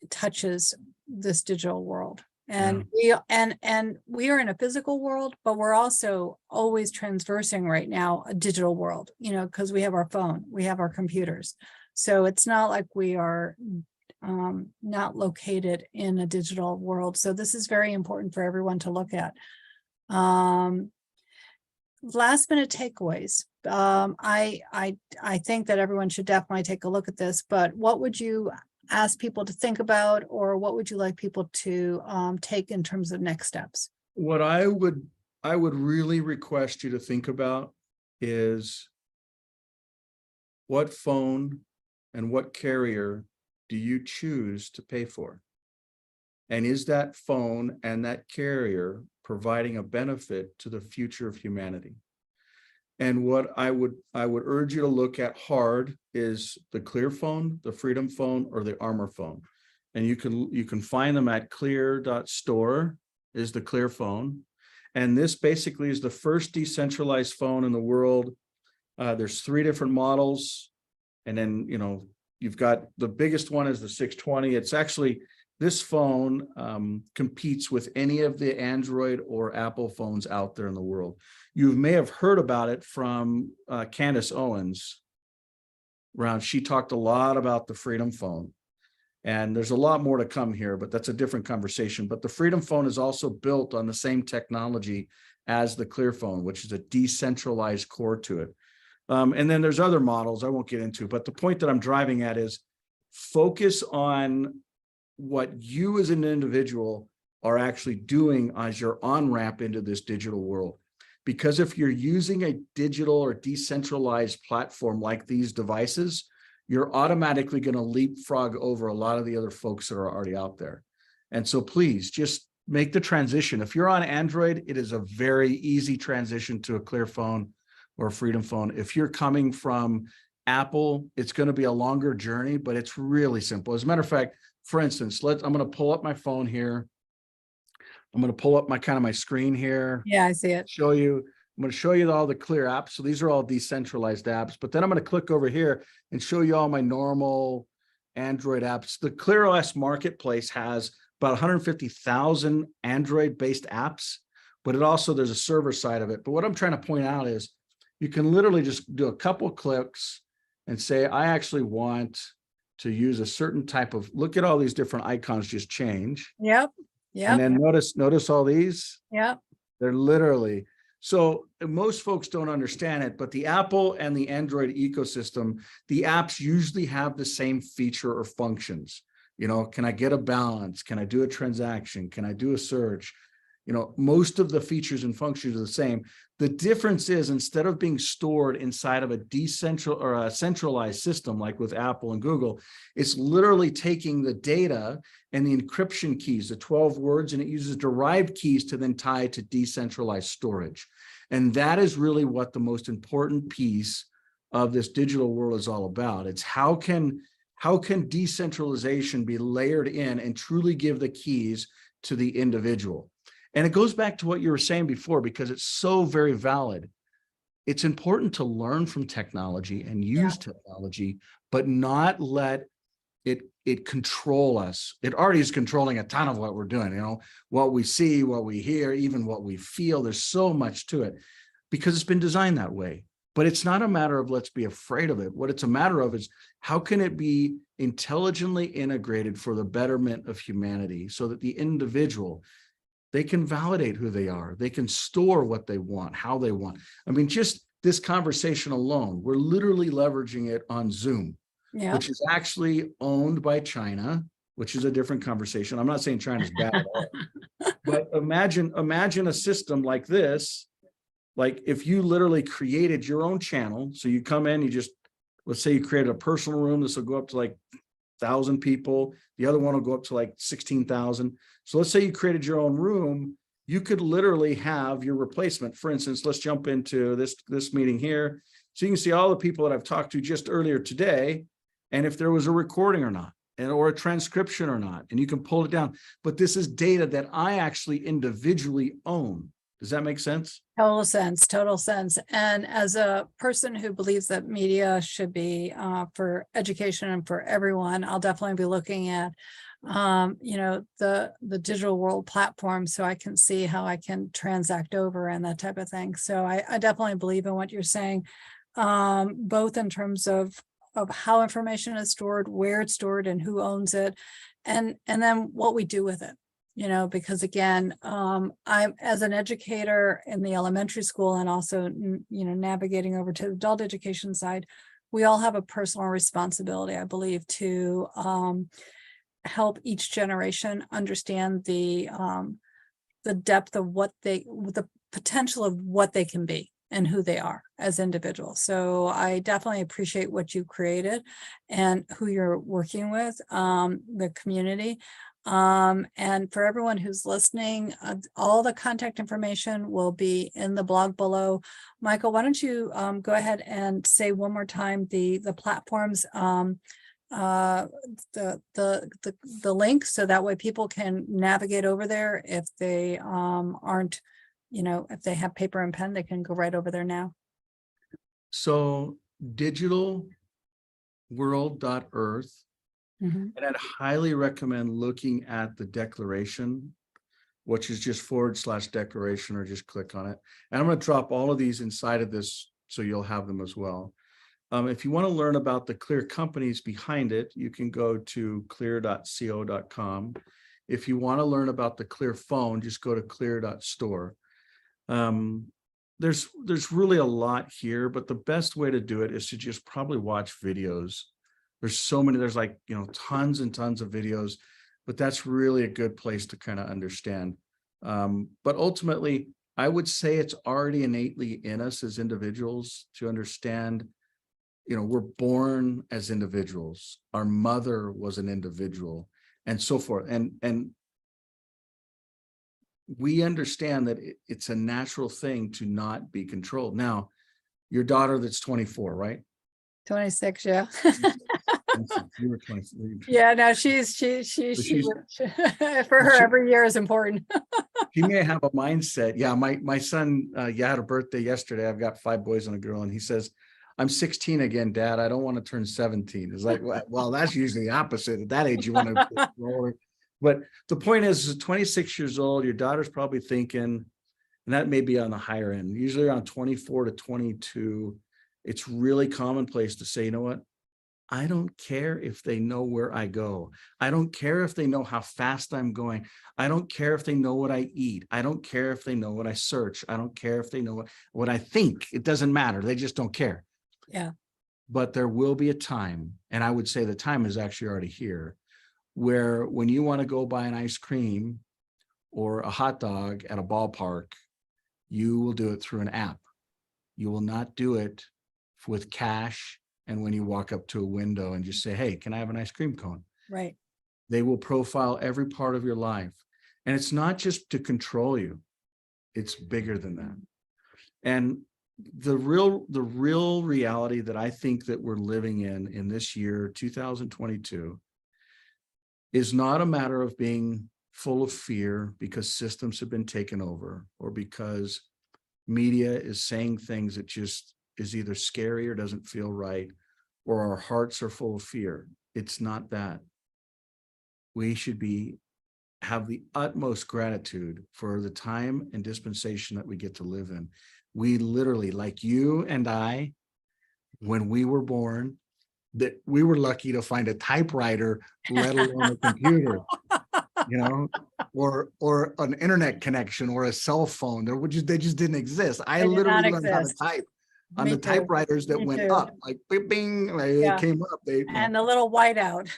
touches this digital world. And we are in a physical world, but we're also always transversing right now a digital world, because we have our phone, we have our computers. So it's not like we are not located in a digital world. So this is very important for everyone to look at. Last minute takeaways. I think that everyone should definitely take a look at this, but what would you ask people to think about, or what would you like people to take in terms of next steps? What I would really request you to think about is, what phone and what carrier do you choose to pay for? And is that phone and that carrier providing a benefit to the future of humanity? And what I would urge you to look at hard is the Clear phone, the Freedom phone, or the Armor phone. And you can find them at clear.store is the Clear phone. And this basically is the first decentralized phone in the world. There's 3 different models. And then, you've got the biggest one is the 620. It's actually, this phone competes with any of the Android or Apple phones out there in the world. You may have heard about it from Candace Owens. She talked a lot about the Freedom phone. And there's a lot more to come here, but that's a different conversation. But the Freedom phone is also built on the same technology as the Clear phone, which is a decentralized core to it. And then there's other models I won't get into, but the point that I'm driving at is focus on what you as an individual are actually doing as your on-ramp into this digital world. Because if you're using a digital or decentralized platform like these devices, you're automatically going to leapfrog over a lot of the other folks that are already out there. And so please just make the transition. If you're on Android, it is a very easy transition to a Clear phone or a Freedom phone. If you're coming from Apple, it's going to be a longer journey, but it's really simple. As a matter of fact, for instance, I'm going to pull up my phone here. I'm going to pull up my screen here. Yeah, I see it. I'm going to show you all the Clear apps. So these are all decentralized apps, but then I'm going to click over here and show you all my normal Android apps. The ClearOS marketplace has about 150,000 Android-based apps, but there's a server side of it. But what I'm trying to point out is you can literally just do a couple clicks and say, I actually want to use a certain type of, look at all these different icons just change. Yep. And then notice all these. Yep. They're literally, so most folks don't understand it, but the Apple and the Android ecosystem, the apps usually have the same feature or functions. Can I get a balance? Can I do a transaction? Can I do a search? Most of the features and functions are the same. The difference is, instead of being stored inside of a decentralized or a centralized system like with Apple and Google, it's literally taking the data and the encryption keys, the 12 words, and it uses derived keys to then tie to decentralized storage. And that is really what the most important piece of this digital world is all about. It's how can decentralization be layered in and truly give the keys to the individual? And it goes back to what you were saying before, because it's so very valid. It's important to learn from technology and use technology, but not let it control us. It already is controlling a ton of what we're doing, what we see, what we hear, even what we feel. There's so much to it because it's been designed that way. But it's not a matter of let's be afraid of it. What it's a matter of is how can it be intelligently integrated for the betterment of humanity so that the individual, they can validate who they are. They can store what they want, how they want. I mean, just this conversation alone, we're literally leveraging it on Zoom. Yeah. Which is actually owned by China, which is a different conversation. I'm not saying China's bad at all, but imagine a system like this. Like if you literally created your own channel, so you come in, let's say you created a personal room. This will go up to like 1,000 people. The other one will go up to like 16,000. So let's say you created your own room. You could literally have your replacement. For instance, let's jump into this meeting here. So you can see all the people that I've talked to just earlier today. And if there was a recording or not, or a transcription or not, and you can pull it down. But this is data that I actually individually own. Does that make sense? Total sense, total sense. And as a person who believes that media should be for education and for everyone, I'll definitely be looking at, the digital world platform so I can see how I can transact over and that type of thing. So I definitely believe in what you're saying, both in terms of how information is stored, where it's stored, and who owns it, and then what we do with it. Because again, I'm as an educator in the elementary school and also, navigating over to the adult education side, we all have a personal responsibility, I believe, to help each generation understand the depth of the potential of what they can be and who they are as individuals. So I definitely appreciate what you created and who you're working with, the community. And for everyone who's listening, all the contact information will be in the blog below. Michael, why don't you go ahead and say one more time the platforms, the link, so that way people can navigate over there if they aren't, if they have paper and pen, they can go right over there now. So digitalworld.earth. And I'd highly recommend looking at the declaration, which is just /declaration, or just click on it. And I'm going to drop all of these inside of this so you'll have them as well. If you want to learn about the Clear companies behind it, you can go to clear.co.com. If you want to learn about the Clear phone, just go to clear.store. There's really a lot here, but the best way to do it is to just probably watch videos. There's so many, there's like, tons and tons of videos, but that's really a good place to kind of understand. But ultimately, I would say it's already innately in us as individuals to understand, we're born as individuals. Our mother was an individual and so forth. And we understand that it's a natural thing to not be controlled. Now, your daughter that's 24, right? 26, yeah. You were 23. Yeah, no, she's for her, every year is important. She may have a mindset. Yeah, my son, had a birthday yesterday. I've got 5 boys and a girl, and he says, "I'm 16 again, Dad. I don't want to turn 17." It's like, well, that's usually the opposite. At that age, you want to roll. But the point is 26 years old, your daughter's probably thinking, and that may be on the higher end, usually around 24 to 22. It's really commonplace to say, you know what? I don't care if they know where I go. I don't care if they know how fast I'm going. I don't care if they know what I eat. I don't care if they know what I search. I don't care if they know what I think. It doesn't matter. They just don't care. Yeah. But there will be a time, and I would say the time is actually already here, where when you want to go buy an ice cream or a hot dog at a ballpark, you will do it through an app. You will not do it with cash. And when you walk up to a window and just say, "Hey, can I have an ice cream cone?" Right. They will profile every part of your life. And it's not just to control you. It's bigger than that. And the real reality that I think that we're living in this year, 2022, is not a matter of being full of fear because systems have been taken over or because media is saying things that just is either scary or doesn't feel right, or our hearts are full of fear. It's not that. We should have the utmost gratitude for the time and dispensation that we get to live in. We literally, like you and I, when we were born, that we were lucky to find a typewriter, let alone a computer, or an internet connection or a cell phone. They just didn't exist. I They did not literally learned how to exist. type on Me the too. typewriters that Me went too. up, like bing, bing, like Yeah. it came up. And the little whiteout.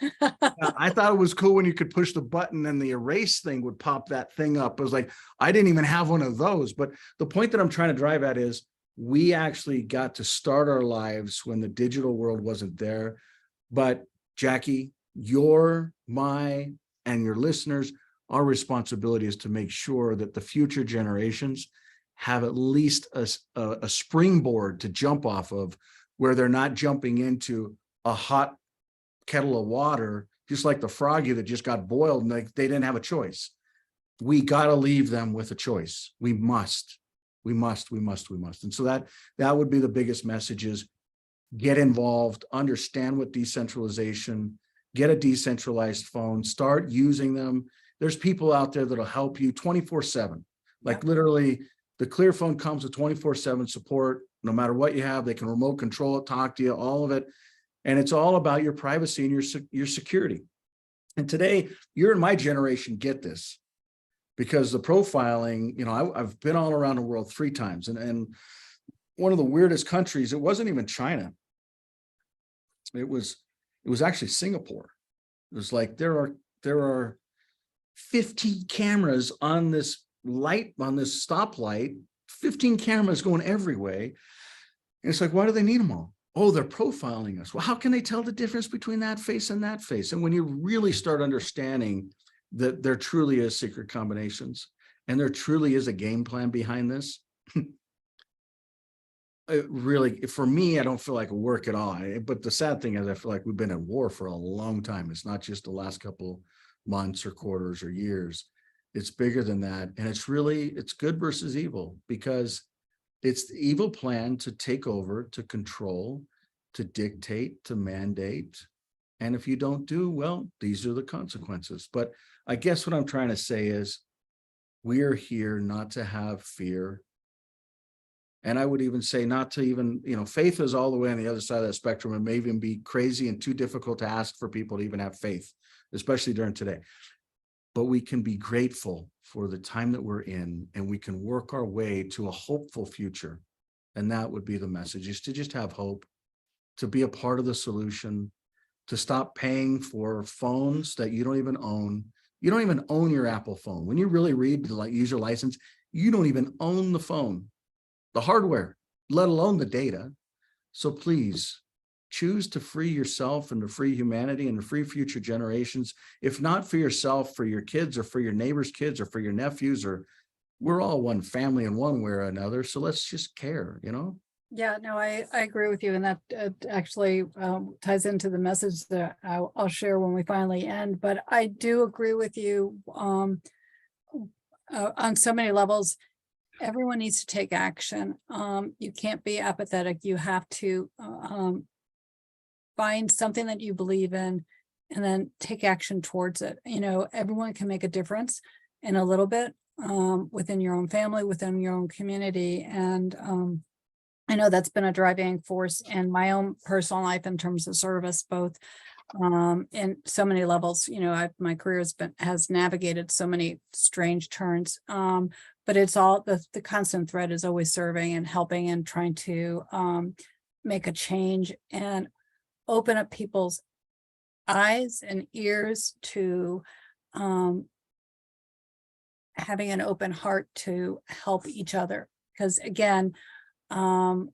I thought it was cool when you could push the button and the erase thing would pop that thing up. I was like, I didn't even have one of those. But the point that I'm trying to drive at is we actually got to start our lives when the digital world wasn't there. But Jackie, my, and your listeners, our responsibility is to make sure that the future generations have at least a springboard to jump off of, where they're not jumping into a hot kettle of water, just like the froggy that just got boiled and they didn't have a choice. We got to leave them with a choice. We must. And so that would be the biggest message: is get involved, understand what decentralization, get a decentralized phone, start using them. There's people out there that'll help you 24/7. Like literally, the Clear phone comes with 24/7 support. No matter what you have, they can remote control it, talk to you, all of it. And it's all about your privacy and your security. And today, you're in my generation, get this, because the profiling, I've been all around the world 3 times. And one of the weirdest countries, it wasn't even China. It was actually Singapore. It was like, there are 15 cameras on this stoplight, 15 cameras going every way. And it's like, why do they need them all? Oh, they're profiling us. Well, how can they tell the difference between that face and that face? And when you really start understanding that there truly is secret combinations and there truly is a game plan behind this, it really, for me, I don't feel like work at all. But the sad thing is, I feel like we've been at war for a long time. It's not just the last couple months or quarters or years. It's bigger than that. And it's good versus evil, because it's the evil plan to take over, to control, to dictate, to mandate. And if you don't do, well, these are the consequences. But I guess what I'm trying to say is, we are here not to have fear. And I would even say not to even, faith is all the way on the other side of that spectrum. It may even be crazy and too difficult to ask for people to even have faith, especially during today. But we can be grateful for the time that we're in, and we can work our way to a hopeful future. And that would be the message, is to just have hope, to be a part of the solution, to stop paying for phones that you don't even own. You don't even own your Apple phone. When you really read the user license, you don't even own the phone, the hardware, let alone the data. So please choose to free yourself and to free humanity and to free future generations. If not for yourself, for your kids or for your neighbors' kids or for your nephews, or we're all one family in one way or another. So let's just care, Yeah, no, I agree with you. And that actually ties into the message that I'll share when we finally end. But I do agree with you on so many levels. Everyone needs to take action. You can't be apathetic. You have to find something that you believe in and then take action towards it. Everyone can make a difference in a little bit within your own family, within your own community. And I know that's been a driving force in my own personal life in terms of service, both in so many levels. My career has navigated so many strange turns, but it's all the constant thread is always serving and helping and trying to make a change and open up people's eyes and ears to having an open heart to help each other. Because again,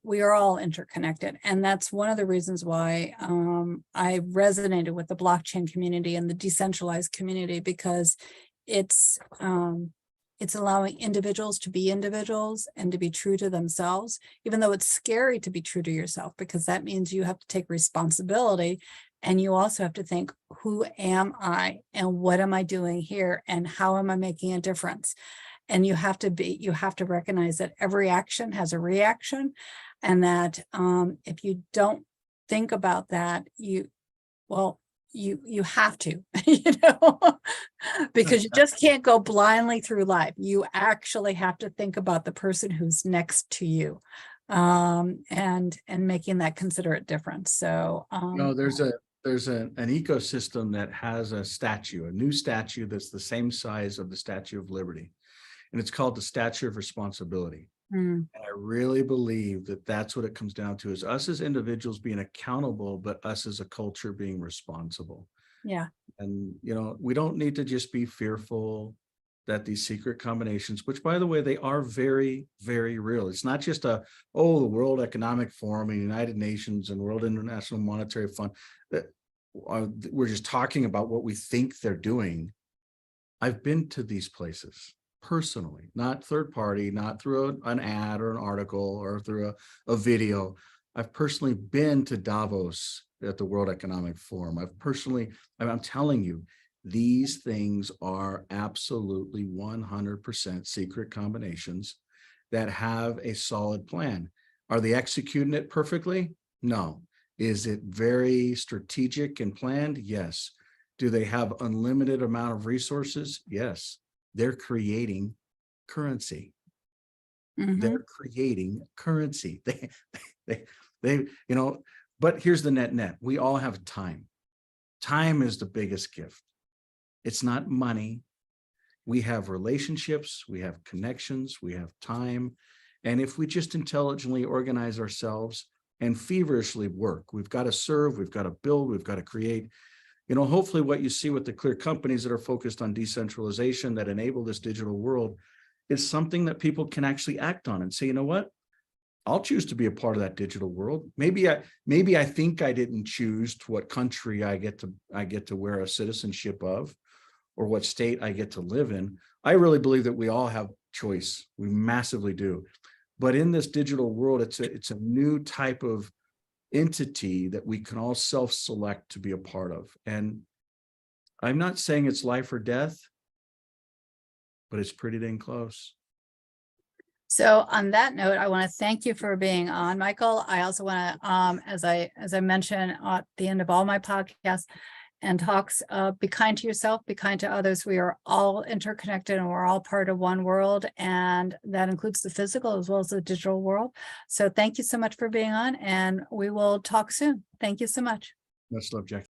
we are all interconnected. And that's one of the reasons why I resonated with the blockchain community and the decentralized community, because it's allowing individuals to be individuals and to be true to themselves, even though it's scary to be true to yourself, because that means you have to take responsibility. And you also have to think, who am I and what am I doing here and how am I making a difference? And you have to recognize that every action has a reaction, and that if you don't think about that, you have to, you know, because you just can't go blindly through life. You actually have to think about the person who's next to you, and making that considerate difference. So, No, there's an ecosystem that has a new statue that's the same size of the Statue of Liberty, and it's called the Statue of Responsibility. mm, And I really believe that that's what it comes down to, is us as individuals being accountable, but us as a culture being responsible. yeah, And, we don't need to just be fearful that these secret combinations, which by the way, they are very, very real. It's not just the World Economic Forum and United Nations and World International Monetary Fund, that we're just talking about what we think they're doing. I've been to these places personally, not third party, not through an ad or an article or through a video. I've personally been to Davos at the World Economic Forum. I'm telling you, these things are absolutely 100% secret combinations that have a solid plan. Are they executing it perfectly? No. Is it very strategic and planned? Yes. Do they have unlimited amount of resources? Yes. They're creating currency. mhm. They're creating currency. They, but here's the net. We all have time. Time is the biggest gift. It's not money. We have relationships, we have connections, we have time. And if we just intelligently organize ourselves and feverishly work, we've got to serve, we've got to build, we've got to create. Hopefully what you see with the clear companies that are focused on decentralization that enable this digital world is something that people can actually act on and say, you know what? I'll choose to be a part of that digital world. Maybe I think I didn't choose to what country I get to wear a citizenship of, or what state I get to live in. I really believe that we all have choice. We massively do. But in this digital world, it's a new type of entity that we can all self-select to be a part of. And I'm not saying it's life or death, but it's pretty dang close. So on that note, I want to thank you for being on, Michael. I also want to, as I mentioned at the end of all my podcasts and talks, be kind to yourself, be kind to others. We are all interconnected and we're all part of one world, and that includes the physical as well as the digital world. So thank you so much for being on, and we will talk soon. Thank you so much. Much love, Jackie.